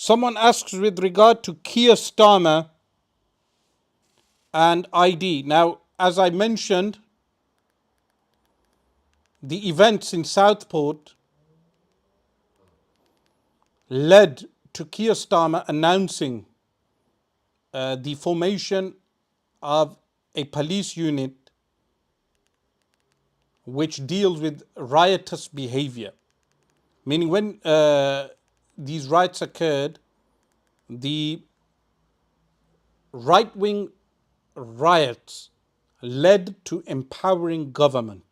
Someone asks with regard to Keir Starmer and ID. Now, as I mentioned, the events in Southport led to Keir Starmer announcing the formation of a police unit which deals with riotous behavior. Meaning, when these riots occurred, the right wing riots led to empowering government.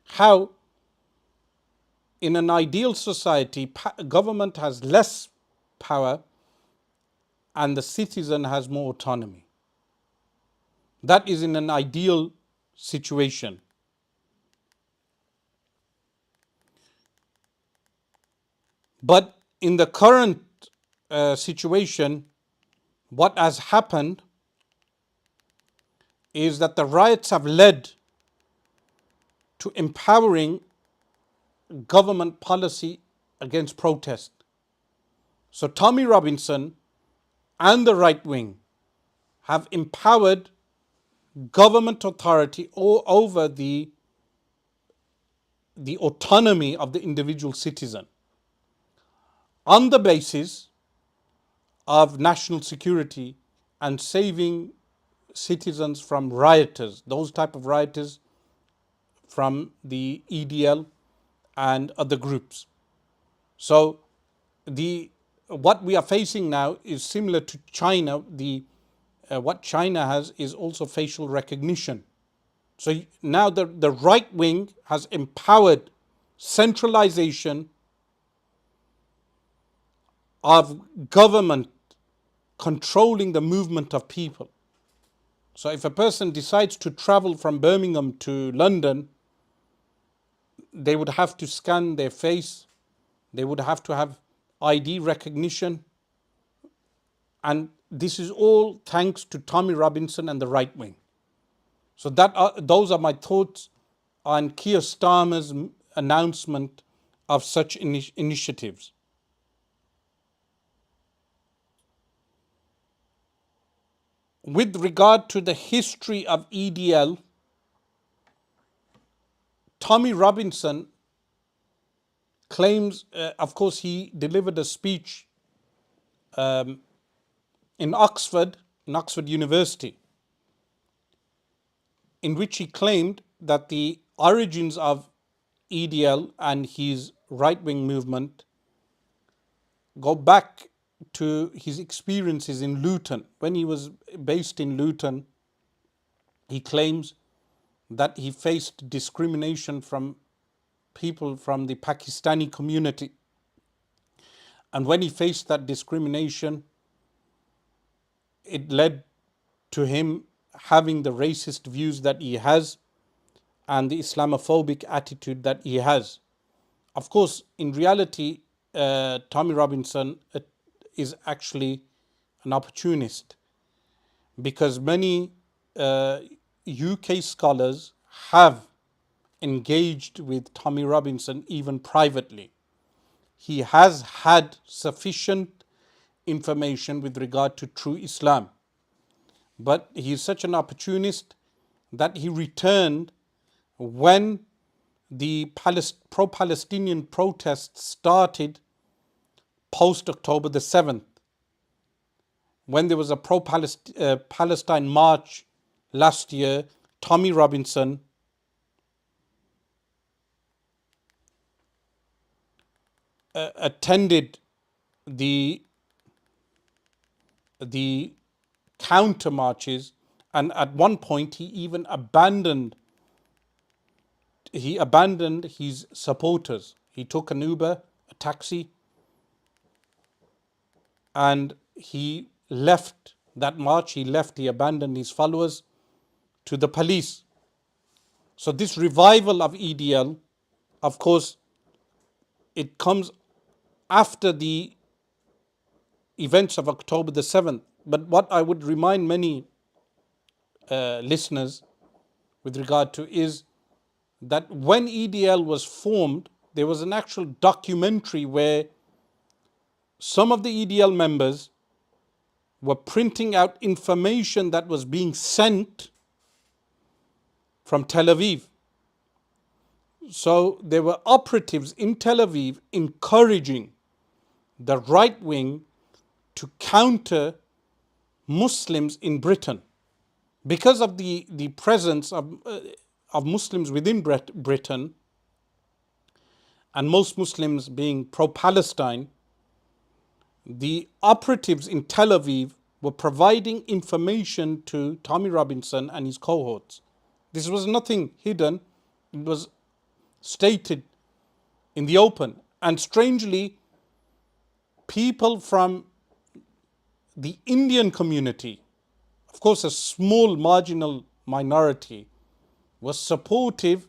How, in an ideal society, government has less power and the citizen has more autonomy. That is in an ideal situation. But in the current situation, what has happened is that the riots have led to empowering government policy against protest. So Tommy Robinson and the right wing have empowered government authority over the autonomy of the individual citizen on the basis of national security and saving citizens from rioters, those type of rioters from the EDL and other groups. So what we are facing now is similar to China. What China has is also facial recognition. So now the right wing has empowered centralization of government controlling the movement of people. So if a person decides to travel from Birmingham to London, they would have to scan their face, they would have to have ID recognition, and this is all thanks to Tommy Robinson and the right wing. So those are my thoughts on Keir Starmer's announcement of such initiatives. With regard to the history of EDL, Tommy Robinson claims, of course, he delivered a speech in Oxford University, in which he claimed that the origins of EDL and his right-wing movement go back to his experiences in Luton. When he was based in Luton, he claims that he faced discrimination from people from the Pakistani community. And when he faced that discrimination, it led to him having the racist views that he has and the Islamophobic attitude that he has. Of course, in reality, Tommy Robinson is actually an opportunist, because many UK scholars have engaged with Tommy Robinson even privately. He has had sufficient information with regard to true Islam, but he is such an opportunist that he returned when the pro-Palestinian protests started post October the 7th. When there was a pro-Palestine march last year, Tommy Robinson attended the counter marches, and at one point he even abandoned his supporters. He took an Uber, a taxi, and he left that march. He abandoned his followers to the police. So this revival of EDL, of course, it comes after the events of October the 7th. But what I would remind many listeners with regard to is that when EDL was formed, there was an actual documentary where some of the EDL members were printing out information that was being sent from Tel Aviv. So there were operatives in Tel Aviv encouraging the right wing to counter Muslims in Britain. Because of the presence of Muslims within Britain, and most Muslims being pro-Palestine, the operatives in Tel Aviv were providing information to Tommy Robinson and his cohorts. This was nothing hidden. It was stated in the open. And strangely, people from the Indian community, of course a small marginal minority, was supportive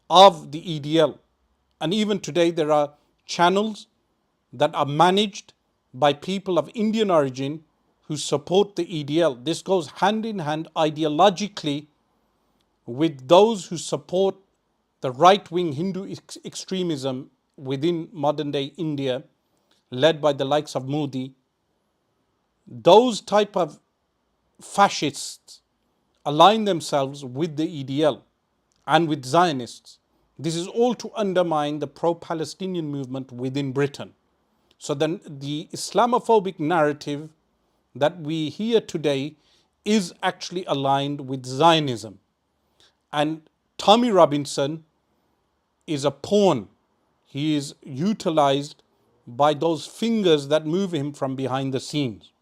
of the EDL. And even today there are channels that are managed by people of Indian origin who support the EDL. This goes hand in hand ideologically with those who support the right-wing Hindu extremism within modern-day India, led by the likes of Modi. Those type of fascists align themselves with the EDL and with Zionists. This is all to undermine the pro-Palestinian movement within Britain. So then the Islamophobic narrative that we hear today is actually aligned with Zionism. And Tommy Robinson is a pawn. He is utilized by those fingers that move him from behind the scenes.